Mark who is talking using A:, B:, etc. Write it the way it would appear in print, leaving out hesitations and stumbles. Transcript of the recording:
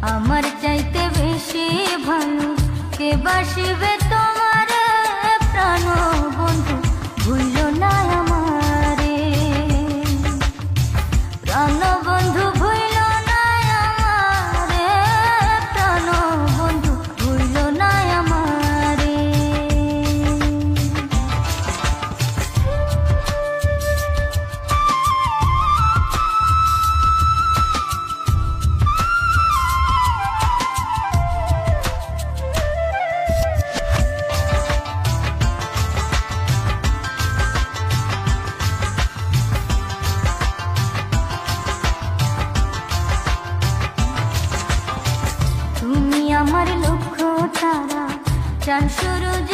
A: আমার চাইতে বেশি ভালো কে বাসিবে তোমার প্রাণ বন্ধু ভুইল না আমারে প্রাণ বন্ধু ভুইল না আমারে প্রাণ বন্ধু ভুইল না আমারে তুমি আমার লক্ষ্য তারা চাঁদ সূরজ